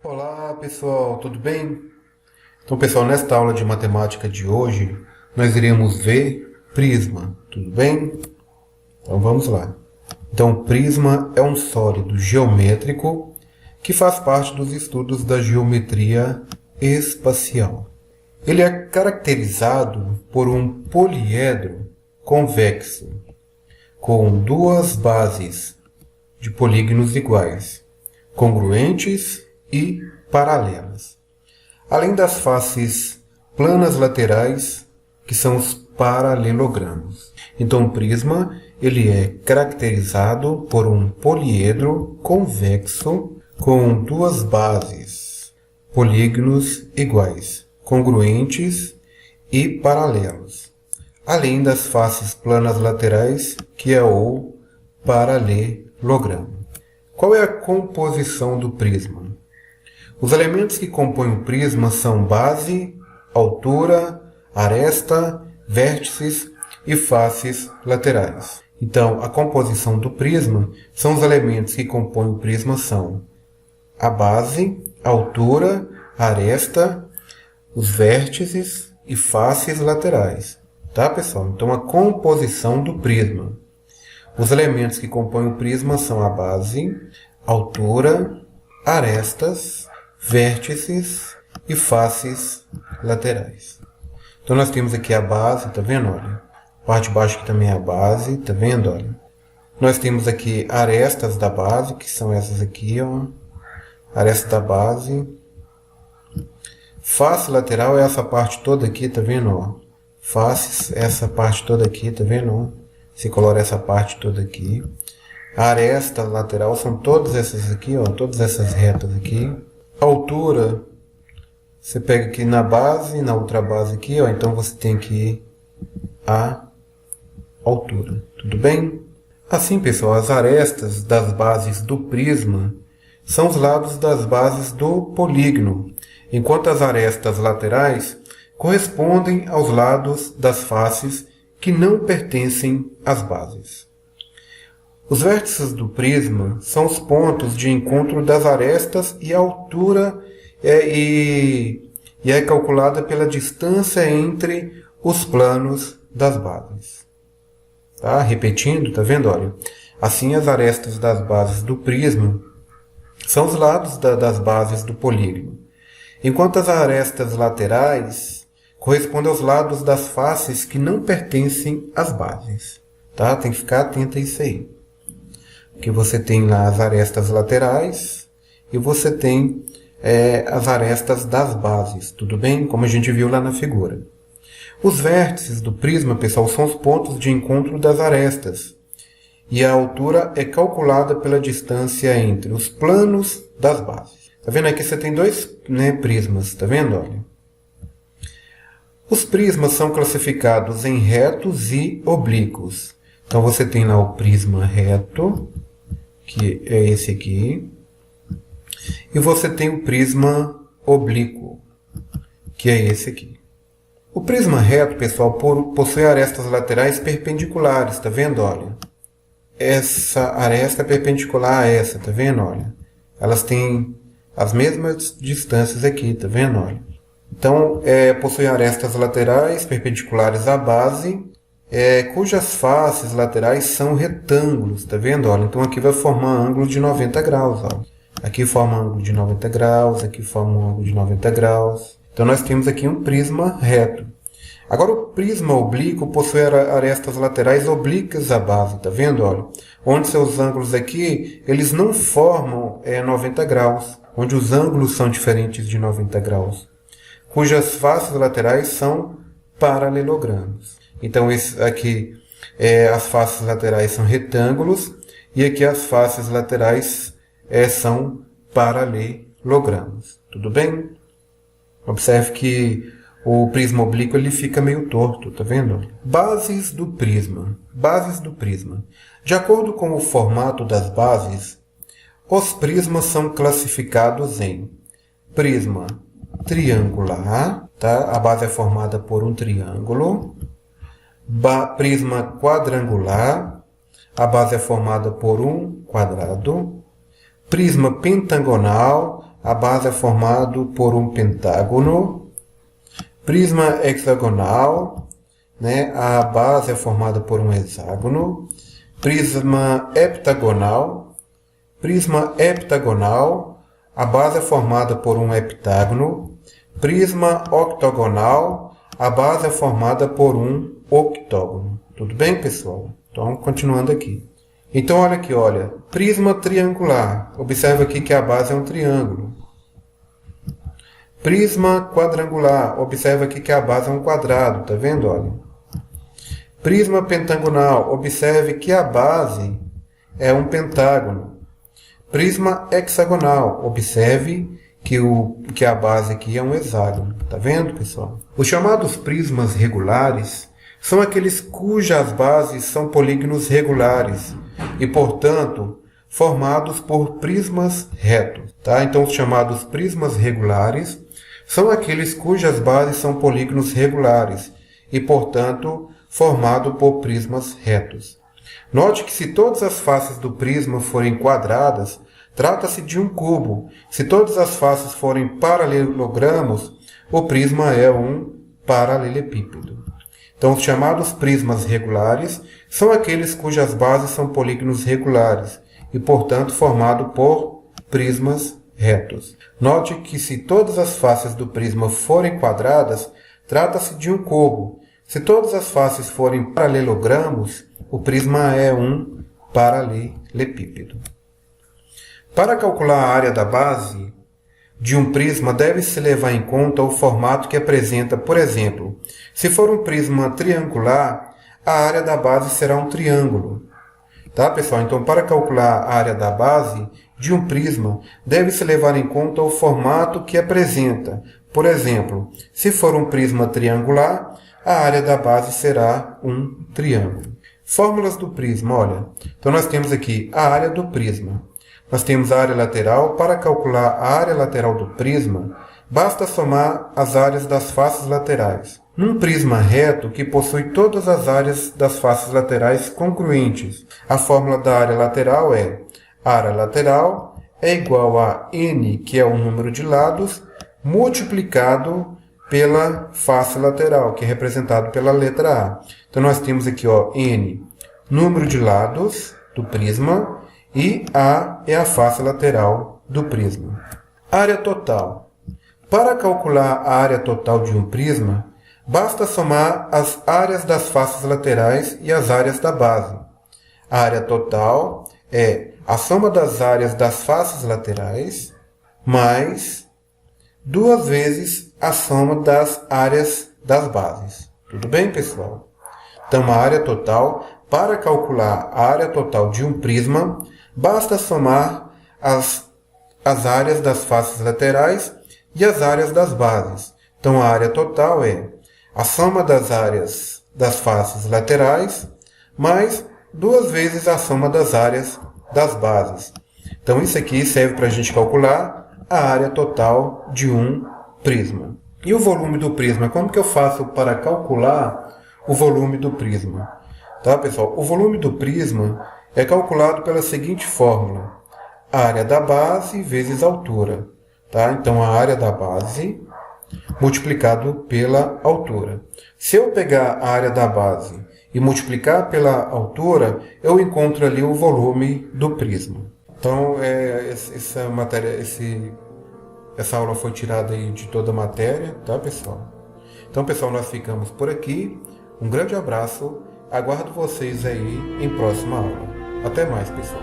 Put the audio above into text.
Olá pessoal, tudo bem? Então pessoal, nesta aula de matemática de hoje, nós iremos ver prisma, tudo bem? Então vamos lá. Então prisma é um sólido geométrico que faz parte dos estudos da geometria espacial. Ele é caracterizado por um poliedro convexo, com duas bases de polígonos iguais, congruentes e paralelas, além das faces planas laterais, que são os paralelogramos. Então, o prisma ele é caracterizado por um poliedro convexo com duas bases, polígonos iguais, congruentes e paralelos, além das faces planas laterais, que é o paralelogramo. Qual é a composição do prisma? Os elementos que compõem o prisma são base, altura, aresta, vértices e faces laterais. Então, a composição do prisma são os elementos que compõem o prisma são a base, a altura, a aresta, os vértices e faces laterais. Tá, pessoal? Então, a composição do prisma. Os elementos que compõem o prisma são a base, altura, arestas, vértices e faces laterais. Então nós temos aqui a base, tá vendo? Olha. A parte de baixo aqui também é a base, tá vendo? Olha. Nós temos aqui arestas da base, que são essas aqui, ó. Aresta da base. Face lateral é essa parte toda aqui, tá vendo? Ó. Faces, essa parte toda aqui, tá vendo? Ó. Se colora essa parte toda aqui. A aresta lateral são todas essas aqui, ó. Todas essas retas aqui. A altura, você pega aqui na base, na outra base aqui, ó, então você tem aqui a altura, tudo bem? Assim, pessoal, as arestas das bases do prisma são os lados das bases do polígono, enquanto as arestas laterais correspondem aos lados das faces que não pertencem às bases. Os vértices do prisma são os pontos de encontro das arestas e a altura é calculada pela distância entre os planos das bases. Tá? Repetindo, tá vendo? Olha, assim as arestas das bases do prisma são os lados das bases do polígono, enquanto as arestas laterais correspondem aos lados das faces que não pertencem às bases. Tá? Tem que ficar atento a isso aí. Que você tem lá as arestas laterais e você tem as arestas das bases, tudo bem? Como a gente viu lá na figura. Os vértices do prisma, pessoal, são os pontos de encontro das arestas. E a altura é calculada pela distância entre os planos das bases. Tá vendo? Aqui você tem dois prismas, tá vendo? Olha. Os prismas são classificados em retos e oblíquos. Então você tem lá o prisma reto, que é esse aqui, e você tem o prisma oblíquo, que é esse aqui. O prisma reto, pessoal, possui arestas laterais perpendiculares, tá vendo? Olha, essa aresta é perpendicular a essa, tá vendo? Olha, elas têm as mesmas distâncias aqui, tá vendo? Olha. Então, possui arestas laterais perpendiculares à base, cujas faces laterais são retângulos, tá vendo? Olha, então aqui vai formar ângulo de 90 graus. Ó. Aqui forma ângulo de 90 graus, aqui forma um ângulo de 90 graus. Então nós temos aqui um prisma reto. Agora o prisma oblíquo possui arestas laterais oblíquas à base, tá vendo? Olha, onde seus ângulos aqui, eles não formam 90 graus, onde os ângulos são diferentes de 90 graus, cujas faces laterais são paralelogramos. Então, aqui as faces laterais são retângulos e aqui as faces laterais são paralelogramos. Tudo bem? Observe que o prisma oblíquo ele fica meio torto, tá vendo? Bases do prisma. Bases do prisma. De acordo com o formato das bases, os prismas são classificados em prisma triangular, tá? A base é formada por um triângulo. Prisma quadrangular, a base é formada por um quadrado. Prisma pentagonal, a base é formada por um pentágono. Prisma hexagonal, né? A base é formada por um hexágono. Prisma heptagonal. Prisma heptagonal, a base é formada por um heptágono. Prisma octogonal, a base é formada por um octógono. Tudo bem, pessoal? Então, continuando aqui. Então, olha aqui, olha. Prisma triangular. Observa aqui que a base é um triângulo. Prisma quadrangular. Observa aqui que a base é um quadrado. Tá vendo? Olha. Prisma pentagonal. Observe que a base é um pentágono. Prisma hexagonal. Observe que a base aqui é um hexágono. Tá vendo, pessoal? Os chamados prismas regulares são aqueles cujas bases são polígonos regulares e, portanto, formados por prismas retos. Tá? Então, os chamados prismas regulares são aqueles cujas bases são polígonos regulares e, portanto, formados por prismas retos. Note que se todas as faces do prisma forem quadradas, trata-se de um cubo. Se todas as faces forem paralelogramos, o prisma é um paralelepípedo. Então, os chamados prismas regulares são aqueles cujas bases são polígonos regulares e, portanto, formados por prismas retos. Note que se todas as faces do prisma forem quadradas, trata-se de um cubo. Se todas as faces forem paralelogramos, o prisma é um paralelepípedo. Para calcular a área da base de um prisma, deve-se levar em conta o formato que apresenta. Por exemplo, se for um prisma triangular, a área da base será um triângulo. Tá, pessoal? Então, para calcular a área da base de um prisma, deve-se levar em conta o formato que apresenta. Por exemplo, se for um prisma triangular, a área da base será um triângulo. Fórmulas do prisma, olha. Então, nós temos aqui a área do prisma. Nós temos a área lateral. Para calcular a área lateral do prisma, basta somar as áreas das faces laterais. Num prisma reto que possui todas as áreas das faces laterais congruentes, a fórmula da área lateral é: a área lateral é igual a n, que é o número de lados, multiplicado pela face lateral, que é representado pela letra A. Então, nós temos aqui, ó, n, número de lados do prisma, e A é a face lateral do prisma. Área total. Para calcular a área total de um prisma, basta somar as áreas das faces laterais e as áreas da base. A área total é a soma das áreas das faces laterais mais 2 vezes a soma das áreas das bases. Tudo bem, pessoal? Então, a área total, para calcular a área total de um prisma, basta somar as áreas das faces laterais e as áreas das bases. Então, a área total é a soma das áreas das faces laterais mais 2 vezes a soma das áreas das bases. Então, isso aqui serve para a gente calcular a área total de um prisma. E o volume do prisma? Como que eu faço para calcular o volume do prisma? Tá, pessoal? O volume do prisma é calculado pela seguinte fórmula: área da base vezes altura. Tá? Então, a área da base multiplicado pela altura. Se eu pegar a área da base e multiplicar pela altura, eu encontro ali o volume do prisma. Então, essa aula foi tirada aí de toda a matéria, tá, pessoal? Então, pessoal, nós ficamos por aqui. Um grande abraço. Aguardo vocês aí em próxima aula. Até mais, pessoal.